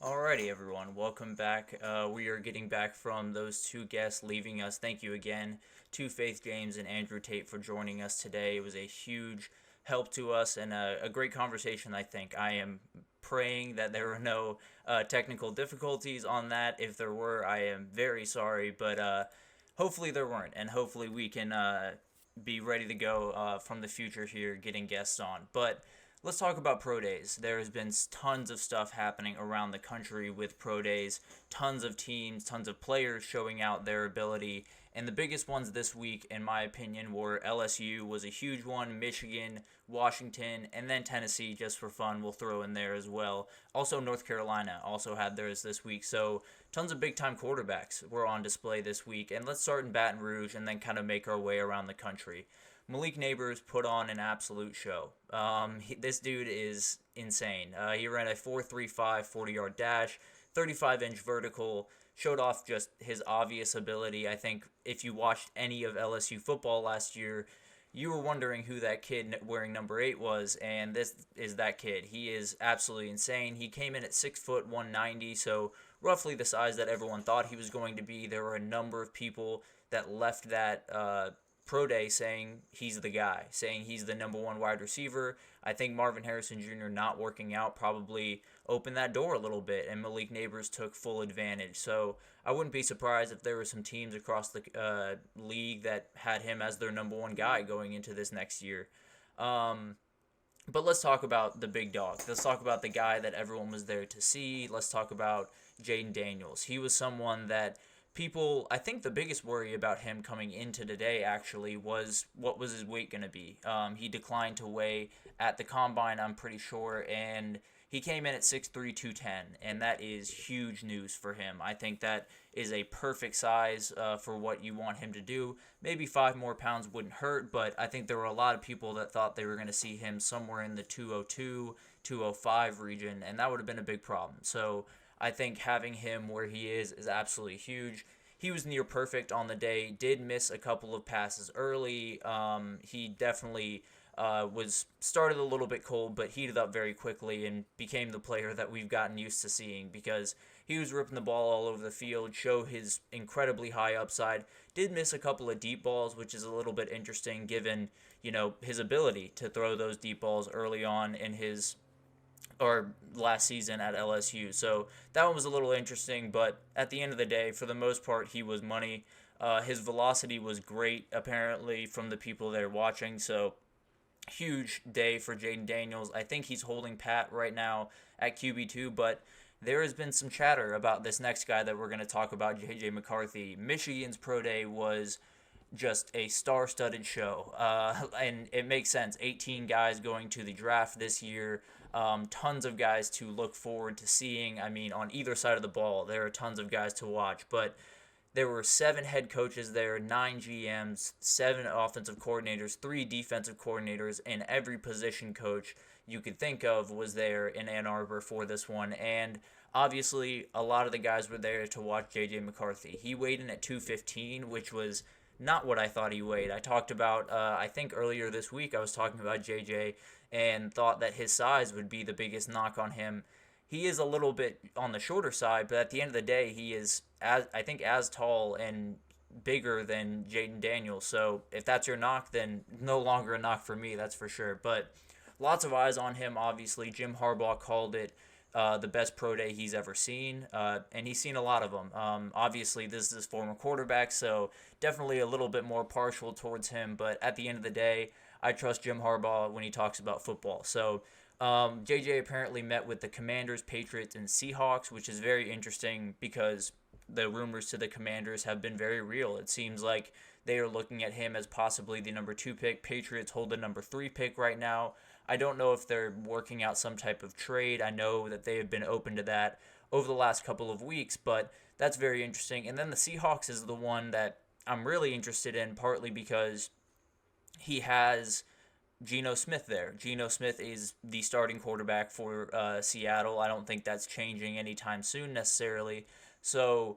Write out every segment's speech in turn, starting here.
Alrighty, everyone, welcome back. We are getting back from those two guests leaving us. Thank you again to Faith James and Andrew Tate for joining us today. It was a huge help to us and a great conversation, I think. I am praying that there were no technical difficulties on that. If there were, I am very sorry, but hopefully there weren't, and hopefully we can be ready to go from the future here getting guests on. But let's talk about pro days. There has been tons of stuff happening around the country with pro days, tons of teams, tons of players showing out their ability. And the biggest ones this week, in my opinion, were LSU was a huge one, Michigan, Washington, and then Tennessee, just for fun, we'll throw in there as well. Also, North Carolina also had theirs this week. So tons of big-time quarterbacks were on display this week. And let's start in Baton Rouge and then kind of make our way around the country. Malik Neighbors put on an absolute show. This dude is insane. He ran a 4.35 40-yard dash, 35-inch vertical, showed off just his obvious ability. I think if you watched any of LSU football last year, you were wondering who that kid wearing number 8 was, and this is that kid. He is absolutely insane. He came in at 6 foot 190, so roughly the size that everyone thought he was going to be. There were a number of people that left that pro day saying he's the guy, saying he's the number one wide receiver. I think Marvin Harrison Jr. not working out probably opened that door a little bit, and Malik Neighbors took full advantage. So I wouldn't be surprised if there were some teams across the league that had him as their number one guy going into this next year. But let's talk about the big dog. Let's talk about the guy that everyone was there to see. Let's talk about Jaden Daniels. He was someone that people, I think the biggest worry about him coming into today actually was what was his weight going to be. He declined to weigh at the combine, I'm pretty sure, and he came in at 6'3", 210, and that is huge news for him. I think that is a perfect size for what you want him to do. Maybe 5 more pounds wouldn't hurt, but I think there were a lot of people that thought they were going to see him somewhere in the 202, 205 region, and that would have been a big problem. So I think having him where he is absolutely huge. He was near perfect on the day, did miss a couple of passes early. He definitely was started a little bit cold, but heated up very quickly and became the player that we've gotten used to seeing because he was ripping the ball all over the field, show his incredibly high upside. Did miss a couple of deep balls, which is a little bit interesting given, his ability to throw those deep balls early on in his or last season at LSU. So that one was a little interesting, but at the end of the day, for the most part, he was money. His velocity was great, apparently, from the people there watching. So huge day for Jaden Daniels. I think he's holding pat right now at QB2, but there has been some chatter about this next guy that we're going to talk about, J.J. McCarthy. Michigan's pro day was just a star-studded show, and it makes sense. 18 guys going to the draft this year, tons of guys to look forward to seeing. I mean, on either side of the ball, there are tons of guys to watch, but there were 7 head coaches there, 9 GMs, 7 offensive coordinators, 3 defensive coordinators, and every position coach you could think of was there in Ann Arbor for this one. And obviously, a lot of the guys were there to watch J.J. McCarthy. He weighed in at 215, which was not what I thought he weighed. I talked about, I think earlier this week, I was talking about JJ and thought that his size would be the biggest knock on him. He is a little bit on the shorter side, but at the end of the day, he is, as tall and bigger than Jaden Daniels. So if that's your knock, then no longer a knock for me, that's for sure. But lots of eyes on him, obviously. Jim Harbaugh called it the best pro day he's ever seen, and he's seen a lot of them. Obviously, this is his former quarterback, so definitely a little bit more partial towards him, but at the end of the day, I trust Jim Harbaugh when he talks about football. So JJ apparently met with the Commanders, Patriots, and Seahawks, which is very interesting because the rumors to the Commanders have been very real. It seems like they are looking at him as possibly the number 2 pick. Patriots hold the number 3 pick right now. I don't know if they're working out some type of trade. I know that they have been open to that over the last couple of weeks, but that's very interesting. And then the Seahawks is the one that I'm really interested in, partly because he has Geno Smith there. Geno Smith is the starting quarterback for Seattle. I don't think that's changing anytime soon necessarily. So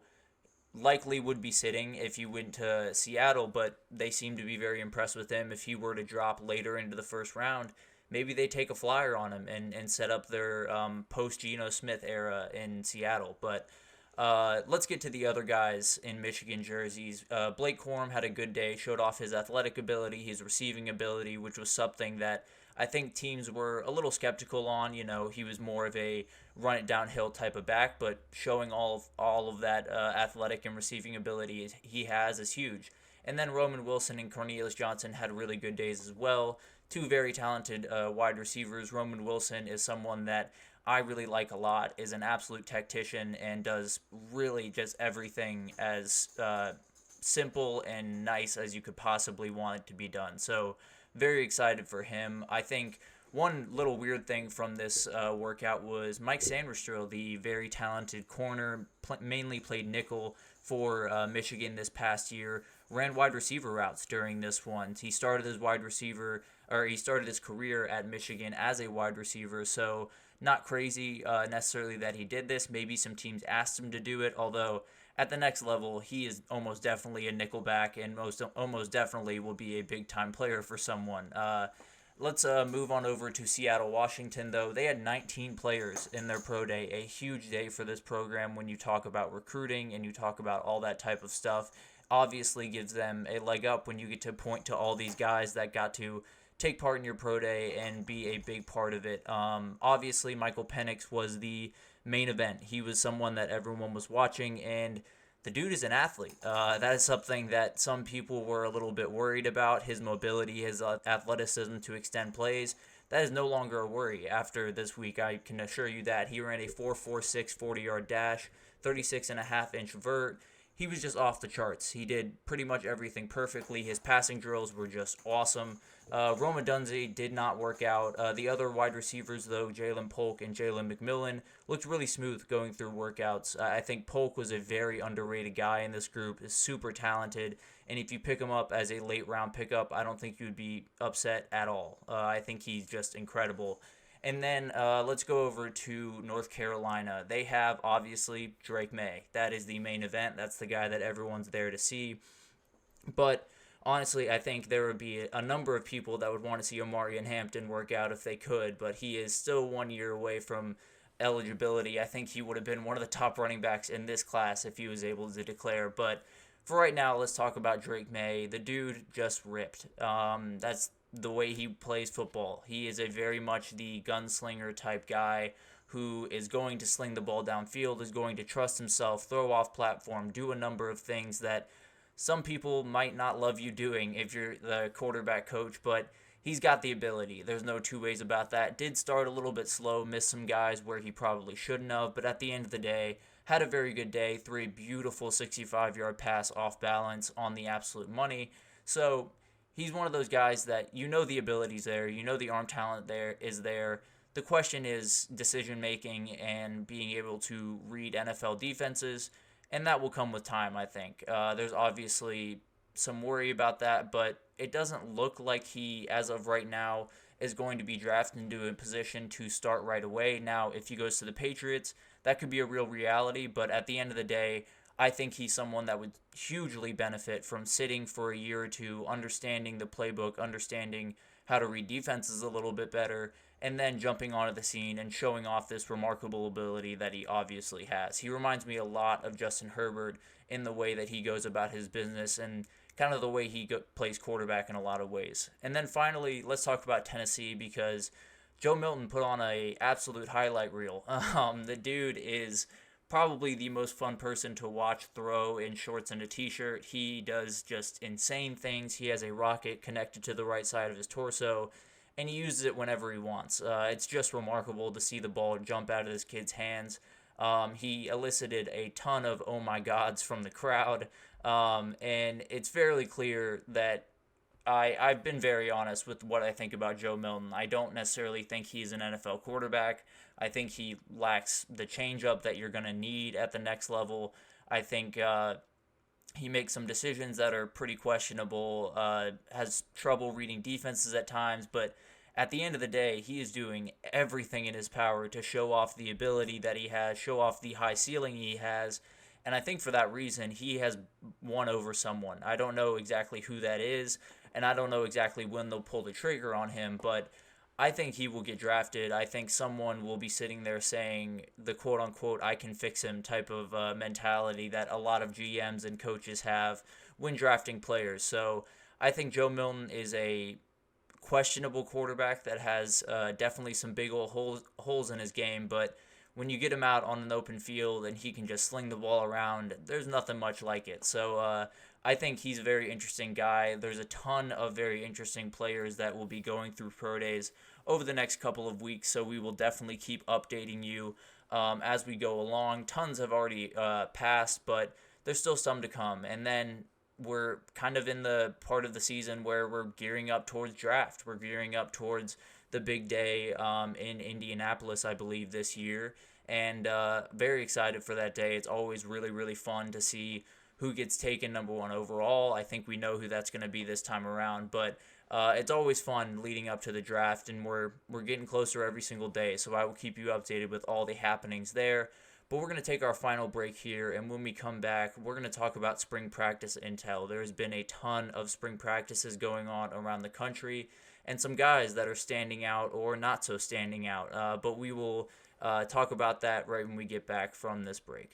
likely would be sitting if you went to Seattle, but they seem to be very impressed with him. If he were to drop later into the first round, maybe they take a flyer on him and set up their post-Geno Smith era in Seattle. But let's get to the other guys in Michigan jerseys. Blake Corum had a good day, showed off his athletic ability, his receiving ability, which was something that I think teams were a little skeptical on. He was more of a run it downhill type of back, but showing all of that athletic and receiving ability he has is huge. And then Roman Wilson and Cornelius Johnson had really good days as well. Two very talented wide receivers. Roman Wilson is someone that I really like a lot, is an absolute tactician and does really just everything as simple and nice as you could possibly want it to be done. So very excited for him. I think one little weird thing from this workout was Mike Sandristrow, the very talented corner, mainly played nickel for Michigan this past year, ran wide receiver routes during this one. He started his career at Michigan as a wide receiver, so not crazy necessarily that he did this. Maybe some teams asked him to do it, although at the next level, he is almost definitely a nickelback and almost definitely will be a big-time player for someone. Let's move on over to Seattle, Washington, though. They had 19 players in their pro day, a huge day for this program when you talk about recruiting and you talk about all that type of stuff. Obviously gives them a leg up when you get to point to all these guys that got to take part in your pro day and be a big part of it. Obviously, Michael Penix was the main event. He was someone that everyone was watching, and the dude is an athlete. That is something that some people were a little bit worried about, his mobility, his athleticism to extend plays. That is no longer a worry after this week. I can assure you that. He ran a 4.46 40-yard dash, 36.5-inch vert. He was just off the charts. He did pretty much everything perfectly. His passing drills were just awesome. Roma Dunze did not work out. The other wide receivers, though, Jalen Polk and Jalen McMillan, looked really smooth going through workouts. I think Polk was a very underrated guy in this group, is super talented, and if you pick him up as a late-round pickup, I don't think you'd be upset at all. I think he's just incredible. And then let's go over to North Carolina. They have, obviously, Drake May. That is the main event. That's the guy that everyone's there to see. But honestly, I think there would be a number of people that would want to see Omarion Hampton work out if they could, but he is still 1 year away from eligibility. I think he would have been one of the top running backs in this class if he was able to declare. But for right now, let's talk about Drake May. The dude just ripped. That's the way he plays football. He is a very much the gunslinger type guy who is going to sling the ball downfield, is going to trust himself, throw off platform, do a number of things that some people might not love you doing if you're the quarterback coach, but he's got the ability. There's no two ways about that. Did start a little bit slow, missed some guys where he probably shouldn't have, but at the end of the day, had a very good day, threw a beautiful 65-yard pass off balance on the absolute money. So he's one of those guys that you know the ability's there, you know the arm talent there is there. The question is decision-making and being able to read NFL defenses, and that will come with time, I think. There's obviously some worry about that, but it doesn't look like he, as of right now, is going to be drafted into a position to start right away. Now, if he goes to the Patriots, that could be a real reality, but at the end of the day, I think he's someone that would hugely benefit from sitting for a year or two, understanding the playbook, understanding how to read defenses a little bit better, and then jumping onto the scene and showing off this remarkable ability that he obviously has. He reminds me a lot of Justin Herbert in the way that he goes about his business and kind of the way he plays quarterback in a lot of ways. And then finally, let's talk about Tennessee because Joe Milton put on a absolute highlight reel. The dude is probably the most fun person to watch throw in shorts and a t-shirt. He does just insane things. He has a rocket connected to the right side of his torso, and he uses it whenever he wants. It's just remarkable to see the ball jump out of this kid's hands. He elicited a ton of oh my gods from the crowd, and it's fairly clear that I've been very honest with what I think about Joe Milton. I don't necessarily think he's an NFL quarterback. I think he lacks the changeup that you're going to need at the next level. I think he makes some decisions that are pretty questionable, has trouble reading defenses at times, but at the end of the day, he is doing everything in his power to show off the ability that he has, show off the high ceiling he has, and I think for that reason, he has won over someone. I don't know exactly who that is, and I don't know exactly when they'll pull the trigger on him, but I think he will get drafted. I think someone will be sitting there saying the quote unquote "I can fix him" type of mentality that a lot of GMs and coaches have when drafting players. So I think Joe Milton is a questionable quarterback that has definitely some big old holes in his game, but when you get him out on an open field and he can just sling the ball around, there's nothing much like it. So I think he's a very interesting guy. There's a ton of very interesting players that will be going through pro days over the next couple of weeks, so we will definitely keep updating you as we go along. Tons have already passed, but there's still some to come. And then we're kind of in the part of the season where we're gearing up towards draft. We're gearing up towards the big day in Indianapolis, I believe, this year. And very excited for that day. It's always really, really fun to see who gets taken number one overall. I think we know who that's going to be this time around. But it's always fun leading up to the draft, and we're getting closer every single day. So I will keep you updated with all the happenings there. But we're going to take our final break here, and when we come back, we're going to talk about spring practice intel. There's been a ton of spring practices going on around the country, and some guys that are standing out or not so standing out. But we will talk about that right when we get back from this break.